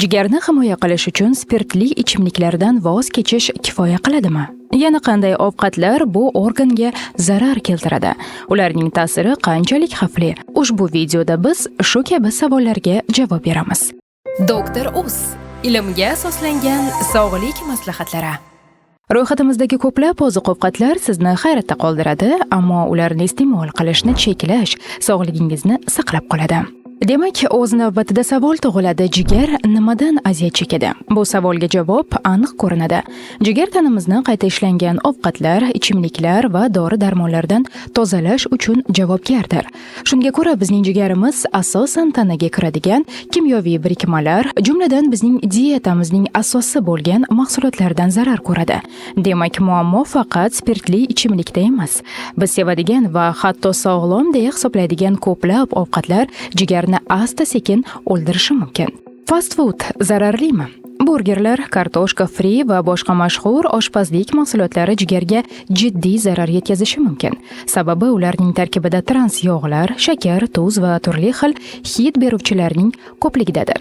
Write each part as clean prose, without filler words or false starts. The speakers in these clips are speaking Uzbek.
Jigarni himoya qilish uchun spirtli ichimliklardan voz kechish kifoya qiladimi? Yana qanday ovqatlar bu organga zarar keltiradi? Ularning ta'siri qanchalik xavfli? Ushbu videoda biz shu kabi savollarga javob beramiz. Doktor Uz ilmga asoslangan sog'lik maslahatlari. Ro'yxatimizdagi ko'plab oziq-ovqatlar sizni hayratda qoldiradi, ammo ularni iste'mol qilishni cheklash sog'ligingizni saqlab qoladi. Demak, o'z navbatida savol tug'iladi: jigar nimadan aziyat chekadi? Bu savolga javob aniq ko'rinadi. Jigar tanamizni qayta ishlangan ovqatlar, ichimliklar va dori-darmonlardan tozalash uchun javobgardir. Shunga ko'ra, bizning jigarimiz asosan tanaga kiradigan kimyoviy birikmalar, jumladan bizning dietamizning asosi bo'lgan mahsulotlardan zarar ko'radi. Demak, muammo faqat spirtli ichimlikda emas. Biz sevadigan va hatto sog'lom deya hisoblaydigan ko'plab ovqatlar jigarni asta-sekin o'ldirishi mumkin. Fast food zararlimi? Burgerlar, kartoshka fri va boshqa mashhur oshpazlik mahsulotlari jigarga jiddiy zarar yetkazishi mumkin. Sababi ularning tarkibida trans yog'lar, shakar, tuz va turli xil hid beruvchilarning ko'pligidadir.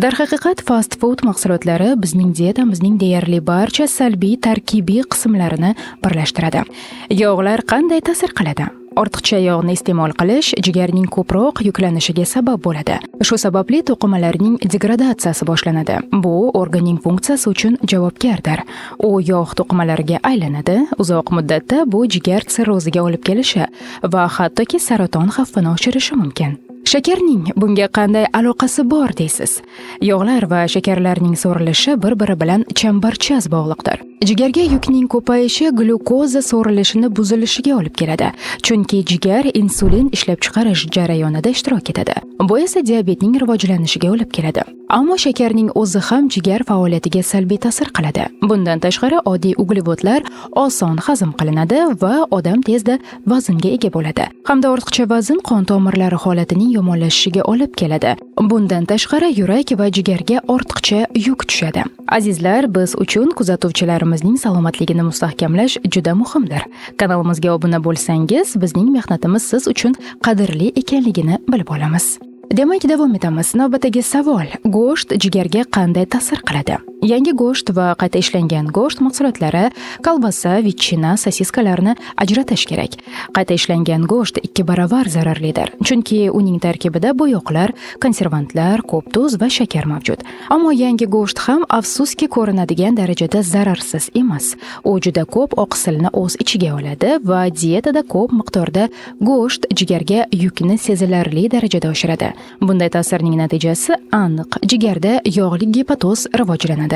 Darhaqiqat, fast food mahsulotlari bizning dietamizning deyarli barcha salbiy tarkibiy qismlarini birlashtiradi. Yog'lar qanday ta'sir qiladi? Ortiqcha yog'ni iste'mol qilish jigarning ko'proq yuklanishiga sabab bo'ladi. Shu sababli to'qimalarning degradatsiyasi boshlanadi. Bu organning funksiyasi uchun javobgardir. U yog' to'qimalariga aylanadi. Uzoq muddatda bu jigar sirroziga olib kelishi va hattoki saraton xavfini oshirishi mumkin. Shakarning bunga qanday aloqasi bor deysiz? Yog'lar va shakarlarning so'rilishi bir-biri bilan chambarchas bog'liqdir. Jigarga yukning ko'payishi glyukoza so'rilishini buzilishiga olib keladi. Chunki jigar insulin ishlab chiqarish jarayonida ishtirok etadi. Bu esa diabetning rivojlanishiga olib keladi. Ammo shakarning o'zi ham jigar faoliyatiga salbiy ta'sir qiladi. Bundan tashqari, oddiy uglevodlar oson hazm qilinadi va odam tezda vaznga ega bo'ladi. Hamda ortiqcha vazn qon tomirlari holatining yomonlashishiga olib keladi. Bundan tashqari, yurak va jigarga ortiqcha yuk tushadi. Azizlar, biz uchun kuzatuvchilarimizning salomatligini mustahkamlash juda muhimdir. Kanalimizga obuna bo'lsangiz, bizning mehnatimiz siz uchun qadrli ekanligini bilib olamiz. Demak, davom etamiz. Navbatdagi savol: go'sht jigarga qanday ta'sir qiladi? Yangi go'sht va qayta ishlangan go'sht mahsulotlari, kolbasa, vetchina, sosiskalarni ajratish kerak. Qayta ishlangan go'sht 2 baravar zararlidir, chunki uning tarkibida bo'yoqlar, konservantlar, ko'p tuz va shakar mavjud. Ammo yangi go'sht ham afsuski ko'rinadigan darajada zararsiz emas. U juda ko'p oqsilni o'z ichiga oladi va dietada ko'p miqdorda go'sht jigarga yukni sezilarli darajada oshiradi. Bunday ta'sirning natijasi aniq: jigarda yog'li gepatoz rivojlanadi.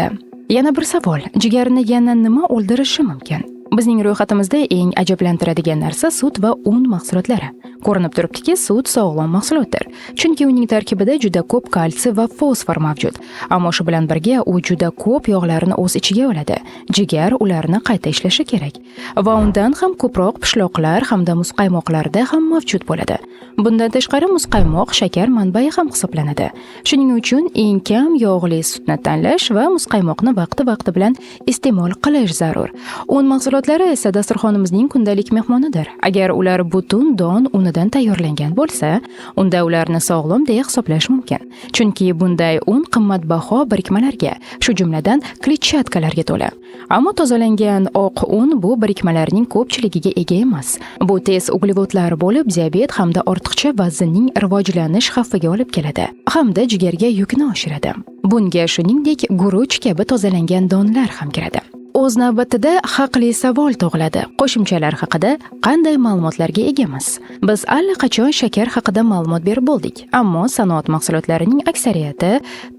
Yana bir savol: jigarni yana nima o'ldirishi mumkin? Bizning ro'yxatimizda eng ajablantiradigan narsa sut va un mahsulotlari. Ko'rinib turibdiki, sut sog'lom mahsulotdir, chunki uning tarkibida juda ko'p kalsiy va fosfor mavjud. Ammo shu bilan birga u juda ko'p yog'larni o'z ichiga oladi. Jigar ularni qayta ishlashi kerak va undan ham ko'proq pishloqlar hamda muzqaymoqlarda ham mavjud bo'ladi. Bundan tashqari, muzqaymoq shakar manbai ham hisoblanadi. Shuning uchun eng kam yog'li sutni tanlash va muzqaymoqni vaqti-vaqti bilan iste'mol qilish zarur. Un mahsulotlari esa dasturxonimizning kundalik mehmonidir. Agar ular butun don unidan tayyorlangan bo'lsa, unda ularni sog'lom deya hisoblash mumkin. Chunki bunday un qimmatbaho birikmalarga, shu jumladan kletchatkalarga to'la. Ammo tozalangan oq un bu birikmalarning ko'pchiligiga ega emas. Bu tez uglevodlar bo'lib, diabet hamda ortiqcha vaznning rivojlanish xavfiga olib keladi, hamda jigarga yukni oshiradi. Bunga shuningdek guruch kabi tozalangan donlar ham kiradi. O'z navbatida haqli savol tug'iladi: qo'shimchalar haqida qanday ma'lumotlarga egamiz? Biz allaqachon shakar haqida ma'lumot berib bo'ldik, ammo sanoat mahsulotlarining aksariyati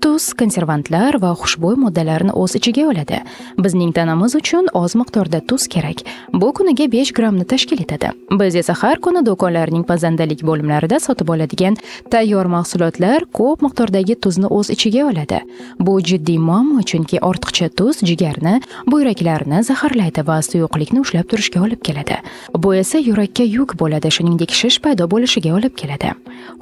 tuz, konservantlar va xushbo'y moddalarni o'z ichiga oladi. Bizning tanamiz uchun oz miqdorda tuz kerak. Bu kuniga 5 grammni tashkil etadi. Biz esa har kuni do'konlarning pazandalik bo'limlarida sotib oladigan tayyor mahsulotlar ko'p miqdordagi tuzni o'z ichiga oladi. Bu jiddiy muammo, chunki ortiqcha tuz jigarni, buyrak ichimliklarni zaharlaydi va suyuqlikni ushlab turishga olib keladi. Bu esa yurakka yuk bo'ladi, shuningdek shish paydo bo'lishiga olib keladi.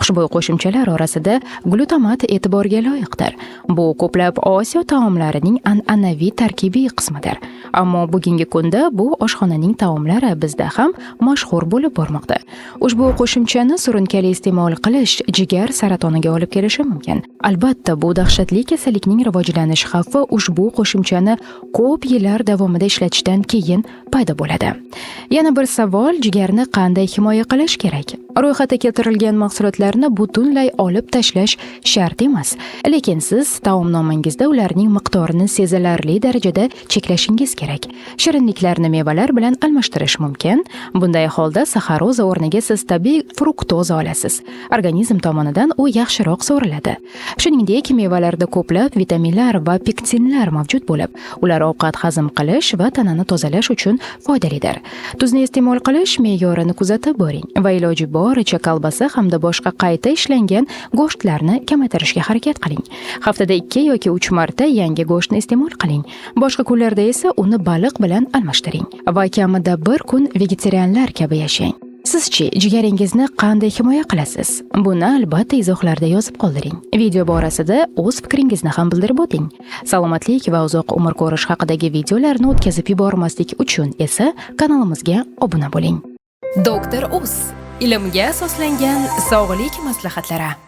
Xushbo'y qo'shimchalar orasida glutamat e'tiborga loyiqdir. Bu ko'plab Osiyo taomlarining an'anaviy tarkibiy qismidir. Ammo bugungi kunda bu oshxonaning taomlari bizda ham mashhur bo'lib bormoqda. Ushbu qo'shimchani surunkali iste'mol qilish jigar saratoniga olib kelishi mumkin. Albatta, bu dahshatli kasallikning rivojlanish xavfi ushbu qo'shimchani ko'p yillar davomida ishlatishdan keyin paydo bo'ladi. Yana bir savol, jigarni qanday himoya qilish kerak? Ro'yxatda keltirilgan mahsulotlarni butunlay olib tashlash shart emas, lekin siz taomnomangizda ularning miqdorini sezilarli darajada cheklashingiz kerak. Shirinliklarni mevalar bilan almashtirish mumkin. Bunday holda saxaroza o'rniga siz tabiiy fruktoza olasiz. Organizm tomonidan u yaxshiroq so'riladi. Shuningdek, mevalarda ko'plab vitaminlar va pektinlar mavjud bo'lib, ular ovqat hazm qilish va tanani tozalash uchun foydalidir. Tuzni iste'mol qilish me'yorini kuzatib boring va iloji boricha kolbasa hamda boshqa qayta ishlangan go'shtlarni kamaytirishga harakat qiling. Haftada 2 yoki 3 marta yangi go'shtni iste'mol qiling. Boshqa kunlarda esa uni baliq bilan almashtiring va kamida 1 kun vegetarianlar kabi yashang. Sizchi, jigaringizni qanday himoya qilasiz? Buni albatta izohlarda yozib qoldiring. Video borasida o'z fikringizni ham bildirib o'ting. Salomatlik va uzoq umr ko'rish haqidagi videolarni o'tkazib yubormaslik uchun esa kanalimizga obuna bo'ling. Doktor Uz, ilmga asoslangan sog'lik maslahatlari.